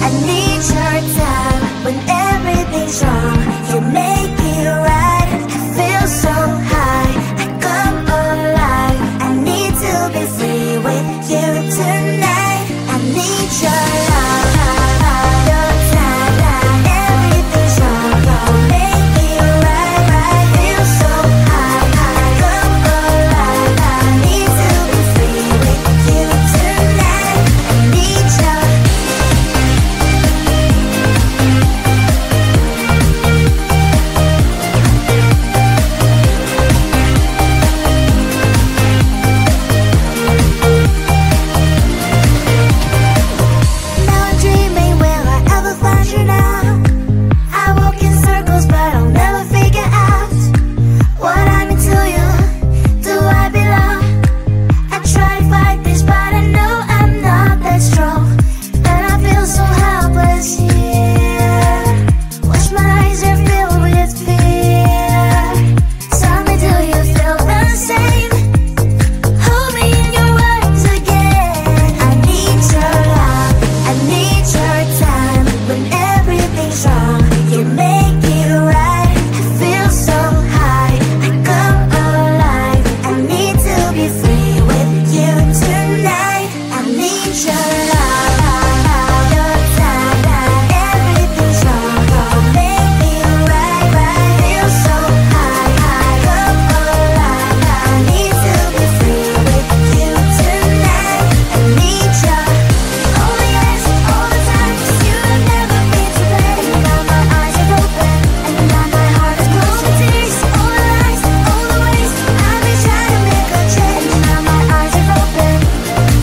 I need your time when everything's wrong. You make it right. I feel so high. I come alive. I need to be free with you tonight. I need your love. Your time. Everything's wrong. You make it right. I feel so high. I come alive. I need to be free with you tonight. I need your Now I'm dreaming, will I ever find you now? I walk in circles but I'll never figure out what I'm into you. Do I belong? I try to fight this but I know I'm not that strong. And I feel so helpless here. Watch my eyes are filled with fear. Tell me, do you feel the same? Hold me in your arms again. I need your love. I need your time when everything's wrong. You make it right. I feel so high. I come alive. I need to be free with you tonight. I need your love. Your time. Everything's wrong. You make it right. I feel so high. I come alive. I need to be free with you tonight. I need your all the yes, all the time. 'Cause you have never been to bed. And now my eyes are open. And now my heart is closed. The tears, all the lies, all the ways I've been trying to make a change. Now my eyes are open.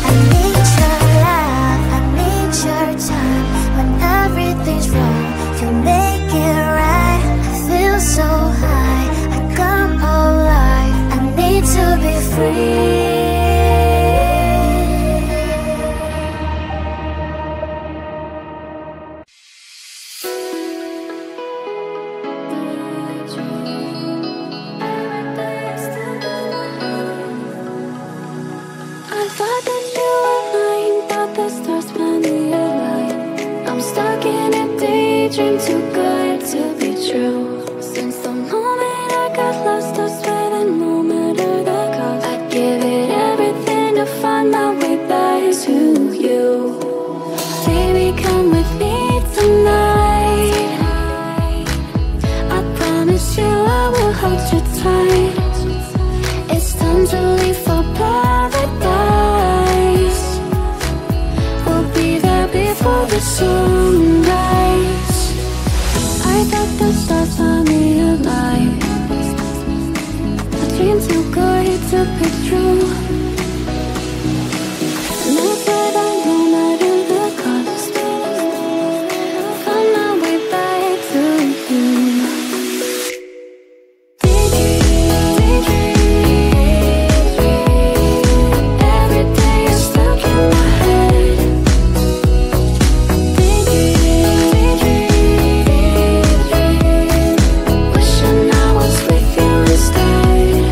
I need your love. I need your time. When everything's wrong, you make it right. I feel so high. I come alive. I need to be free. I thought that you were mine, thought the stars finally aligned. I'm stuck in a daydream, too good to be true. Since the moment I got lost, I swear that no matter the cost, I'd give it everything to find my way back to you. Baby, come with me tonight. I promise you I will hold you tight. It's time to leave for paradise. We'll be there before the sunrise. I thought the stars found me alive. A dream too good to be true. And I said I no matter the cost, find my way back to you. Every day is stuck in my head. Wishing I was with you instead.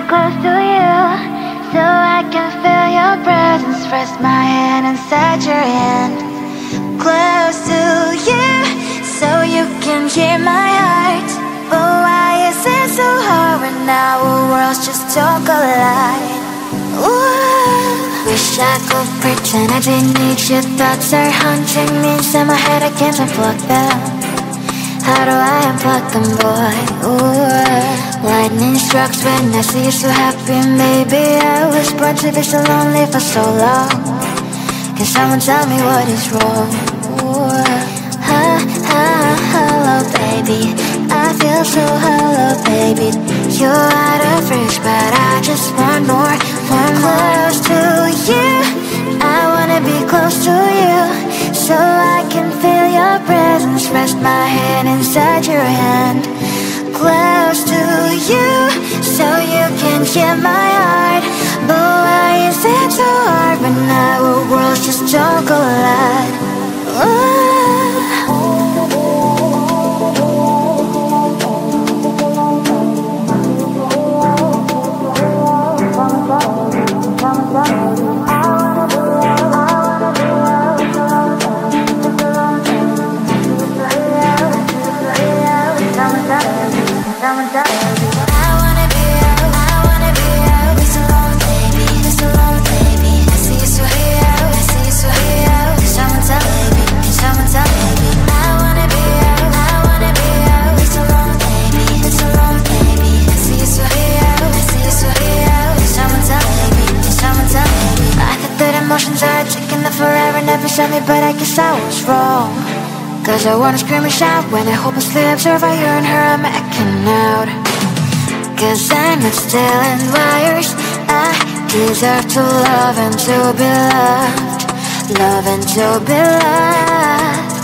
close to you, so I can feel your presence. Rest my hand inside your hand. Close to you, so you can hear my heart. But why is it so hard when our worlds just don't collide? Ooh. Wish I could pretend I didn't need you. Thoughts are haunting me inside my head, I can't unplug them. How do I unplug them, boy? Ooh. Lightning strikes when I see you so happy. Maybe I was born to be so lonely for so long. Can someone tell me what is wrong? Ooh. Hello, baby. I feel so hello, baby. You're out of reach, but I just want more, close to you. I wanna be close to you, so I can feel your presence. Rest my hand inside your hand. Close to you, so you can hear my heart. But why is it so hard when our worlds just don't collide? Ooh. understand me, but I guess I was wrong. Cause I wanna scream and shout when I hope I slips, or if I yearn her, I'm acting out. Cause I'm not stealing wires, I deserve to love and to be loved. Love and to be loved.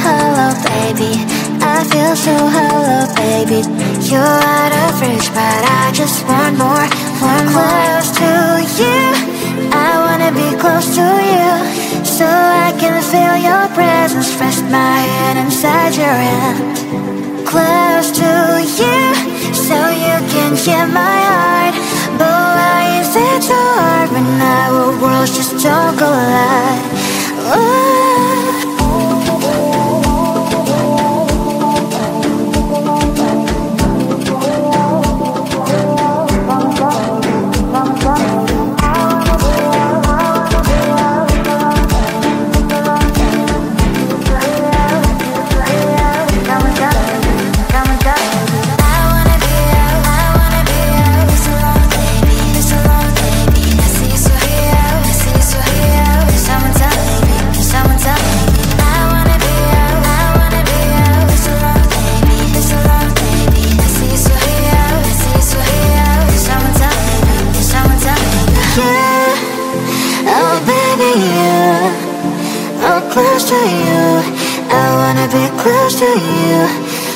Hello baby, I feel so hello baby. You're out of reach, but I just want more, close to you. I wanna be close to you, so I can feel your presence. Rest my hand inside your hand. Close to you, so you can hear my heart. But why is it so hard when our worlds just don't collide? Ooh. Close to you, I wanna be close to you.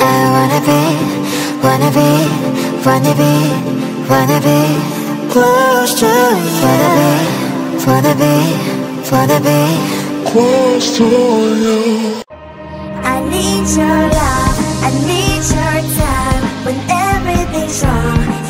I wanna be close to you. Wanna be close to you. I need your love, I need your time when everything's wrong.